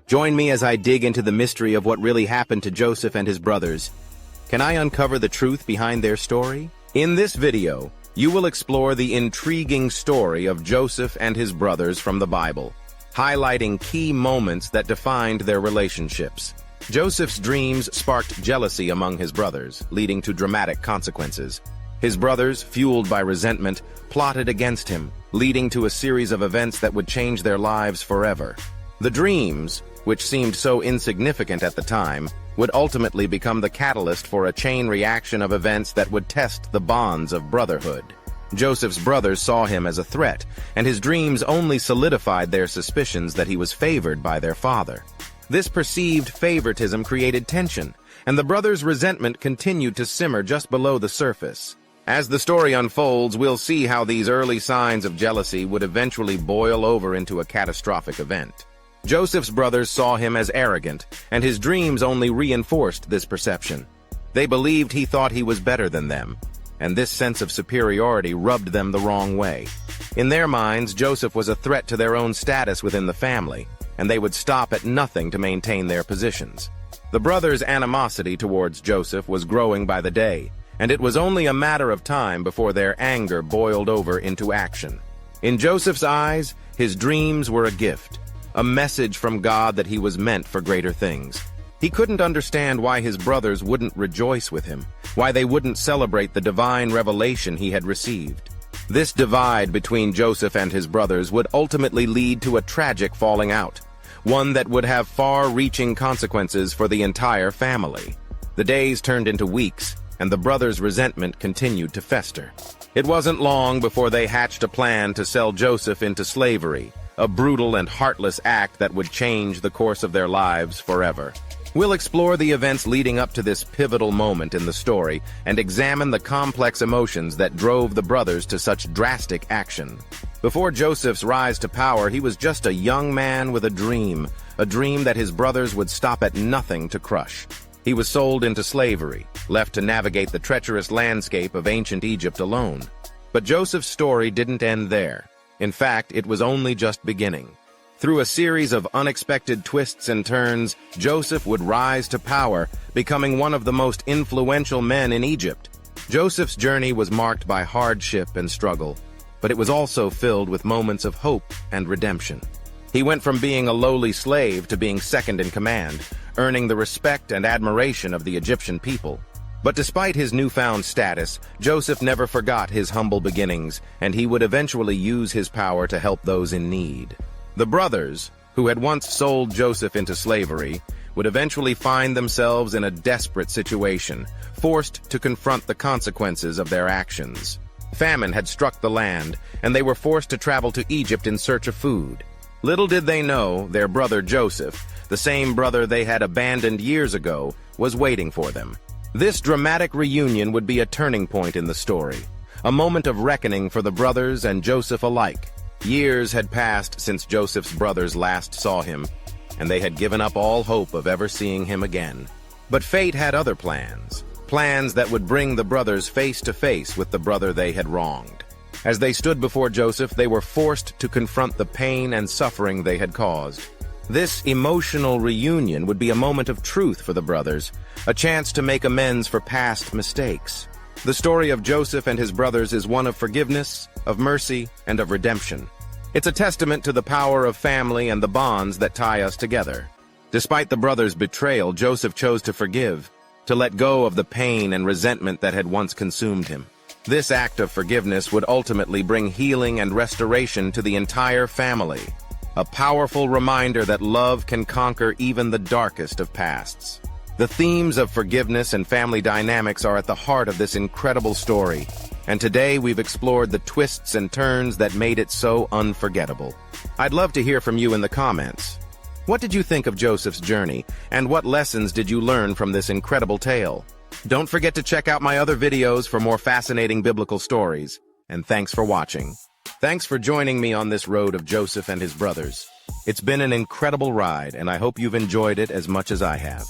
Join me as I dig into the mystery of what really happened to Joseph and his brothers. Can I uncover the truth behind their story? In this video, you will explore the intriguing story of Joseph and his brothers from the Bible, highlighting key moments that defined their relationships. Joseph's dreams sparked jealousy among his brothers, leading to dramatic consequences. His brothers, fueled by resentment, plotted against him, leading to a series of events that would change their lives forever. The dreams, which seemed so insignificant at the time, would ultimately become the catalyst for a chain reaction of events that would test the bonds of brotherhood. Joseph's brothers saw him as a threat, and his dreams only solidified their suspicions that he was favored by their father. This perceived favoritism created tension, and the brothers' resentment continued to simmer just below the surface. As the story unfolds, we'll see how these early signs of jealousy would eventually boil over into a catastrophic event. Joseph's brothers saw him as arrogant, and his dreams only reinforced this perception. They believed he thought he was better than them, and this sense of superiority rubbed them the wrong way. In their minds, Joseph was a threat to their own status within the family, and they would stop at nothing to maintain their positions. The brothers' animosity towards Joseph was growing by the day, and it was only a matter of time before their anger boiled over into action. In Joseph's eyes, his dreams were a gift, a message from God that he was meant for greater things. He couldn't understand why his brothers wouldn't rejoice with him, why they wouldn't celebrate the divine revelation he had received. This divide between Joseph and his brothers would ultimately lead to a tragic falling out, one that would have far-reaching consequences for the entire family. The days turned into weeks, and the brothers' resentment continued to fester. It wasn't long before they hatched a plan to sell Joseph into slavery, a brutal and heartless act that would change the course of their lives forever. We'll explore the events leading up to this pivotal moment in the story and examine the complex emotions that drove the brothers to such drastic action. Before Joseph's rise to power, he was just a young man with a dream that his brothers would stop at nothing to crush. He was sold into slavery, left to navigate the treacherous landscape of ancient Egypt alone. But Joseph's story didn't end there. In fact, it was only just beginning. Through a series of unexpected twists and turns, Joseph would rise to power, becoming one of the most influential men in Egypt. Joseph's journey was marked by hardship and struggle, but it was also filled with moments of hope and redemption. He went from being a lowly slave to being second in command, earning the respect and admiration of the Egyptian people. But despite his newfound status, Joseph never forgot his humble beginnings, and he would eventually use his power to help those in need. The brothers, who had once sold Joseph into slavery, would eventually find themselves in a desperate situation, forced to confront the consequences of their actions. Famine had struck the land, and they were forced to travel to Egypt in search of food. Little did they know, their brother Joseph, the same brother they had abandoned years ago, was waiting for them. This dramatic reunion would be a turning point in the story, a moment of reckoning for the brothers and Joseph alike. Years had passed since Joseph's brothers last saw him, and they had given up all hope of ever seeing him again. But fate had other plans that would bring the brothers face to face with the brother they had wronged. As they stood before Joseph, they were forced to confront the pain and suffering they had caused. This emotional reunion would be a moment of truth for the brothers, a chance to make amends for past mistakes. The story of Joseph and his brothers is one of forgiveness, of mercy, and of redemption. It's a testament to the power of family and the bonds that tie us together. Despite the brothers' betrayal, Joseph chose to forgive, to let go of the pain and resentment that had once consumed him. This act of forgiveness would ultimately bring healing and restoration to the entire family, a powerful reminder that love can conquer even the darkest of pasts. The themes of forgiveness and family dynamics are at the heart of this incredible story, and today we've explored the twists and turns that made it so unforgettable. I'd love to hear from you in the comments. What did you think of Joseph's journey, and what lessons did you learn from this incredible tale? Don't forget to check out my other videos for more fascinating biblical stories, and thanks for watching. Thanks for joining me on this road of Joseph and his brothers. It's been an incredible ride, and I hope you've enjoyed it as much as I have.